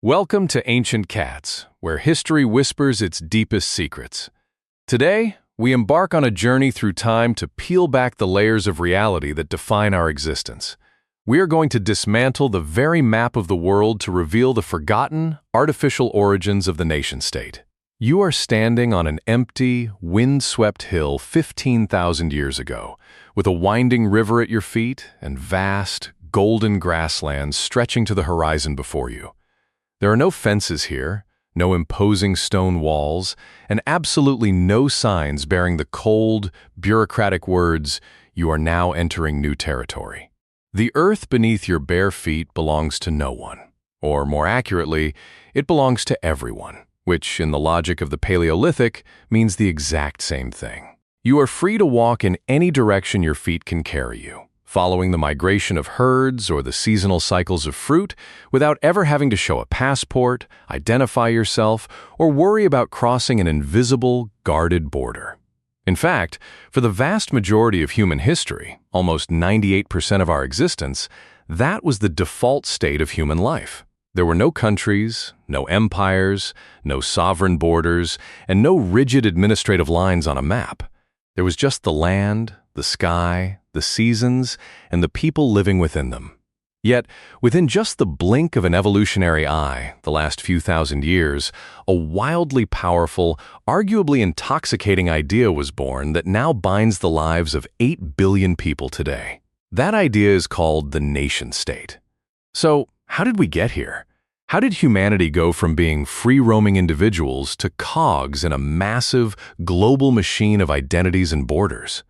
Welcome to Ancient Cats, where history whispers its deepest secrets. Today, we embark on a journey through time to peel back the layers of reality that define our existence. We are going to dismantle the very map of the world to reveal the forgotten, artificial origins of the nation-state. You are standing on an empty, wind-swept hill 15,000 years ago, with a winding river at your feet and vast, golden grasslands stretching to the horizon before you. There are no fences here, no imposing stone walls, and absolutely no signs bearing the cold, bureaucratic words, "You are now entering new territory." The earth beneath your bare feet belongs to no one, or more accurately, it belongs to everyone, which, in the logic of the Paleolithic, means the exact same thing. You are free to walk in any direction your feet can carry you, following the migration of herds or the seasonal cycles of fruit without ever having to show a passport, identify yourself, or worry about crossing an invisible, guarded border. In fact, for the vast majority of human history, almost 98% of our existence, that was the default state of human life. There were no countries, no empires, no sovereign borders, and no rigid administrative lines on a map. There was just the land, the sky, the seasons, and the people living within them. Yet, within just the blink of an evolutionary eye, the last few thousand years, a wildly powerful, arguably intoxicating idea was born that now binds the lives of 8 billion people today. That idea is called the nation-state. So, how did we get here? How did humanity go from being free-roaming individuals to cogs in a massive, global machine of identities and borders?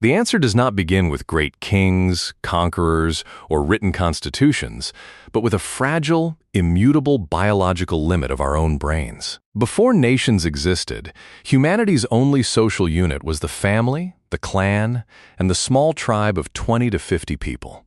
The answer does not begin with great kings, conquerors, or written constitutions, but with a fragile, immutable biological limit of our own brains. Before nations existed, humanity's only social unit was the family, the clan, and the small tribe of 20 to 50 people.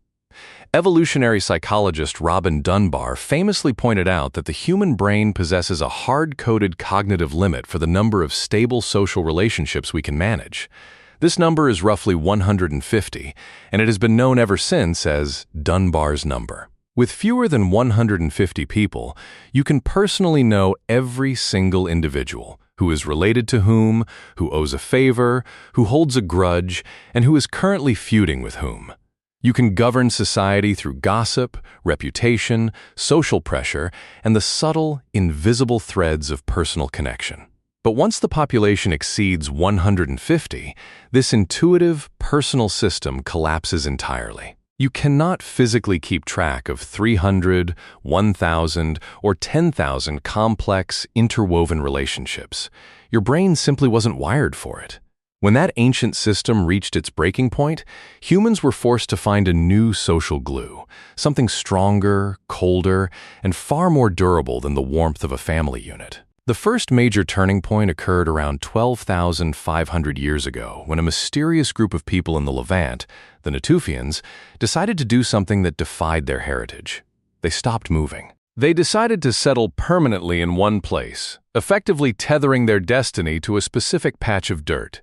Evolutionary psychologist Dunbar famously pointed out that the human brain possesses a hard-coded cognitive limit for the number of stable social relationships we can manage. This number is roughly 150, and it has been known ever since as Dunbar's number. With fewer than 150 people, you can personally know every single individual, who is related to whom, who owes a favor, who holds a grudge, and who is currently feuding with whom. You can govern society through gossip, reputation, social pressure, and the subtle, invisible threads of personal connection. But once the population exceeds 150, this intuitive, personal system collapses entirely. You cannot physically keep track of 300, 1,000, or 10,000 complex, interwoven relationships. Your brain simply wasn't wired for it. When that ancient system reached its breaking point, humans were forced to find a new social glue, something stronger, colder, and far more durable than the warmth of a family unit. The first major turning point occurred around 12,500 years ago when a mysterious group of people in the Levant, the Natufians, decided to do something that defied their heritage. They stopped moving. They decided to settle permanently in one place, effectively tethering their destiny to a specific patch of dirt.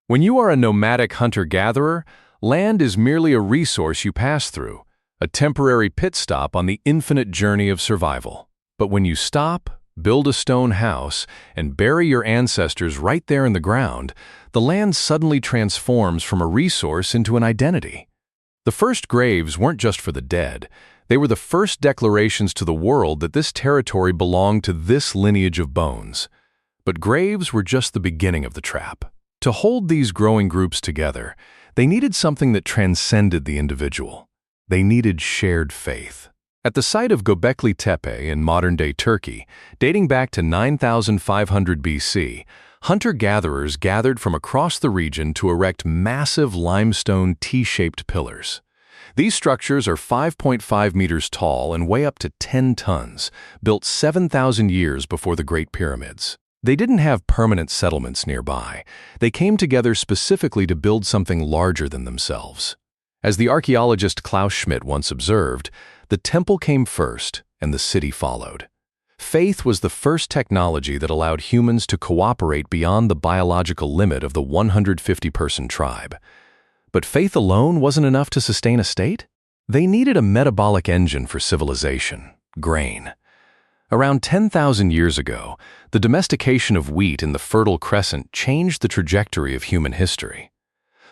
When you are a nomadic hunter-gatherer, land is merely a resource you pass through, a temporary pit stop on the infinite journey of survival. But when you stop, build a stone house, and bury your ancestors right there in the ground, the land suddenly transforms from a resource into an identity. The first graves weren't just for the dead. They were the first declarations to the world that this territory belonged to this lineage of bones. But graves were just the beginning of the trap. To hold these growing groups together, they needed something that transcended the individual. They needed shared faith. At the site of Göbekli Tepe in modern-day Turkey, dating back to 9,500 BC, hunter-gatherers gathered from across the region to erect massive limestone T-shaped pillars. These structures are 5.5 meters tall and weigh up to 10 tons, built 7,000 years before the Great Pyramids. They didn't have permanent settlements nearby. They came together specifically to build something larger than themselves. As the archaeologist Klaus Schmidt once observed, the temple came first and the city followed. Faith was the first technology that allowed humans to cooperate beyond the biological limit of the 150-person tribe. But faith alone wasn't enough to sustain a state. They needed a metabolic engine for civilization, grain. Around 10,000 years ago, the domestication of wheat in the Fertile Crescent changed the trajectory of human history.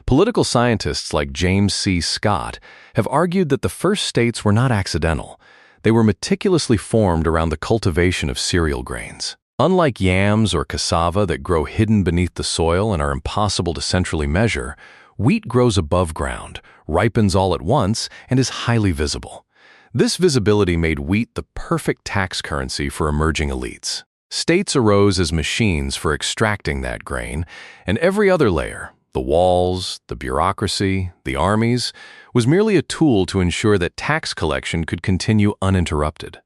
Political scientists like James C. Scott have argued that the first states were not accidental. They were meticulously formed around the cultivation of cereal grains. Unlike yams or cassava that grow hidden beneath the soil and are impossible to centrally measure, wheat grows above ground, ripens all at once, and is highly visible. This visibility made wheat the perfect tax currency for emerging elites. States arose as machines for extracting that grain, and every other layer, the walls, the bureaucracy, the armies, was merely a tool to ensure that tax collection could continue uninterrupted.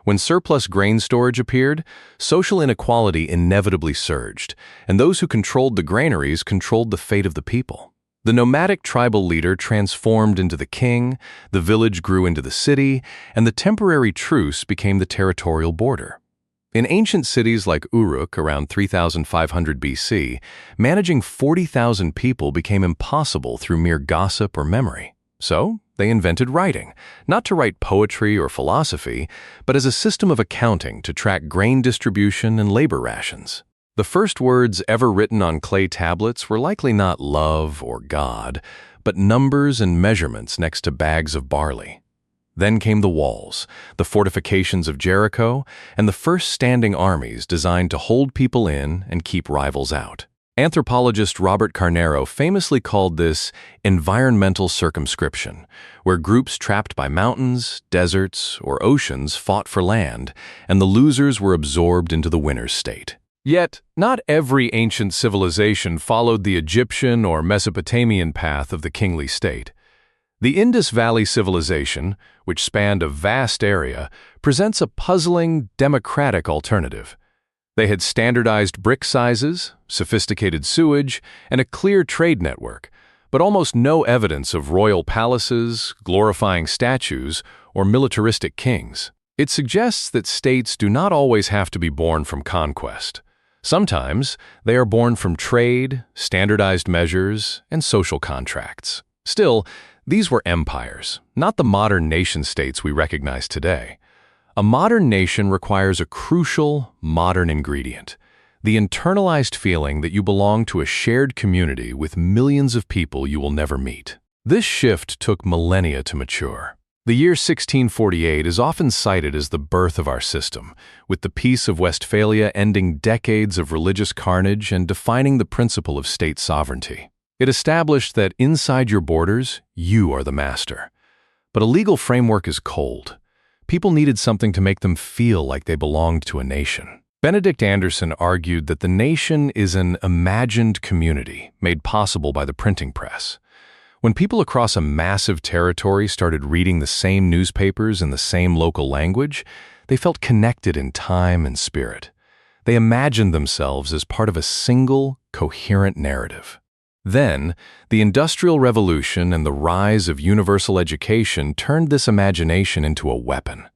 When surplus grain storage appeared, social inequality inevitably surged, and those who controlled the granaries controlled the fate of the people. The nomadic tribal leader transformed into the king, the village grew into the city, and the temporary truce became the territorial border. In ancient cities like Uruk around 3,500 BC, managing 40,000 people became impossible through mere gossip or memory. So, they invented writing, not to write poetry or philosophy, but as a system of accounting to track grain distribution and labor rations. The first words ever written on clay tablets were likely not love or God, but numbers and measurements next to bags of barley. Then came the walls, the fortifications of Jericho, and the first standing armies designed to hold people in and keep rivals out. Anthropologist Robert Carnero famously called this environmental circumscription, where groups trapped by mountains, deserts, or oceans fought for land, and the losers were absorbed into the winner's state. Yet, not every ancient civilization followed the Egyptian or Mesopotamian path of the kingly state. The Indus Valley civilization, which spanned a vast area, presents a puzzling, democratic alternative. They had standardized brick sizes, sophisticated sewage, and a clear trade network, but almost no evidence of royal palaces, glorifying statues, or militaristic kings. It suggests that states do not always have to be born from conquest. Sometimes they are born from trade, standardized measures, and social contracts. Still, these were empires, not the modern nation-states we recognize today. A modern nation requires a crucial, modern ingredient: the internalized feeling that you belong to a shared community with millions of people you will never meet. This shift took millennia to mature. The year 1648 is often cited as the birth of our system, with the Peace of Westphalia ending decades of religious carnage and defining the principle of state sovereignty. It established that inside your borders, you are the master. But a legal framework is cold. People needed something to make them feel like they belonged to a nation. Benedict Anderson argued that the nation is an imagined community made possible by the printing press. When people across a massive territory started reading the same newspapers in the same local language, they felt connected in time and spirit. They imagined themselves as part of a single, coherent narrative. Then, the Industrial Revolution and the rise of universal education turned this imagination into a weapon.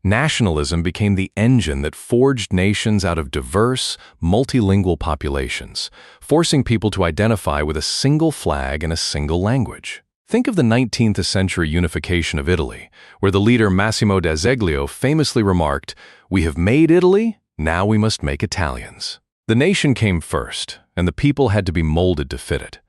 Nationalism became the engine that forged nations out of diverse, multilingual populations, forcing people to identify with a single flag and a single language. Think of the 19th century unification of Italy, where the leader Massimo d'Azeglio famously remarked, "We have made Italy, now we must make Italians." The nation came first, and the people had to be molded to fit it.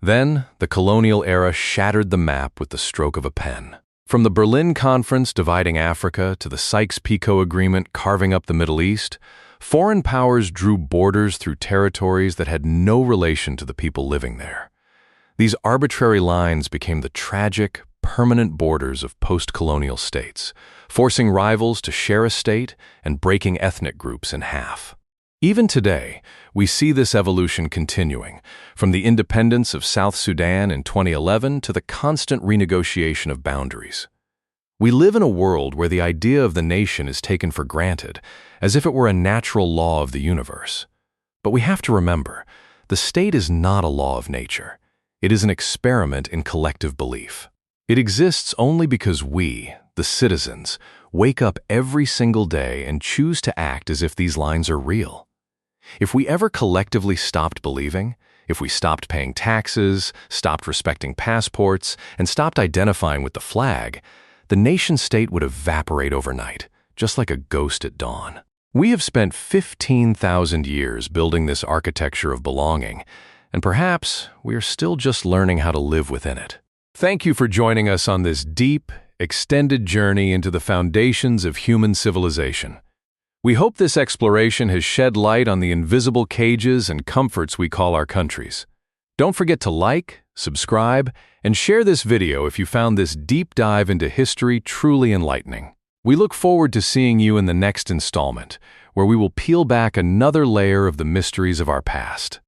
Then, the colonial era shattered the map with the stroke of a pen. From the Berlin Conference dividing Africa to the Sykes-Picot Agreement carving up the Middle East, foreign powers drew borders through territories that had no relation to the people living there. These arbitrary lines became the tragic, permanent borders of post-colonial states, forcing rivals to share a state and breaking ethnic groups in half. Even today, we see this evolution continuing, from the independence of South Sudan in 2011 to the constant renegotiation of boundaries. We live in a world where the idea of the nation is taken for granted, as if it were a natural law of the universe. But we have to remember, the state is not a law of nature. It is an experiment in collective belief. It exists only because we, the citizens, wake up every single day and choose to act as if these lines are real. If we ever collectively stopped believing, if we stopped paying taxes, stopped respecting passports, and stopped identifying with the flag, the nation-state would evaporate overnight, just like a ghost at dawn. We have spent 15,000 years building this architecture of belonging, and perhaps we are still just learning how to live within it. Thank you for joining us on this deep, extended journey into the foundations of human civilization. We hope this exploration has shed light on the invisible cages and comforts we call our countries. Don't forget to like, subscribe, and share this video if you found this deep dive into history truly enlightening. We look forward to seeing you in the next installment, where we will peel back another layer of the mysteries of our past.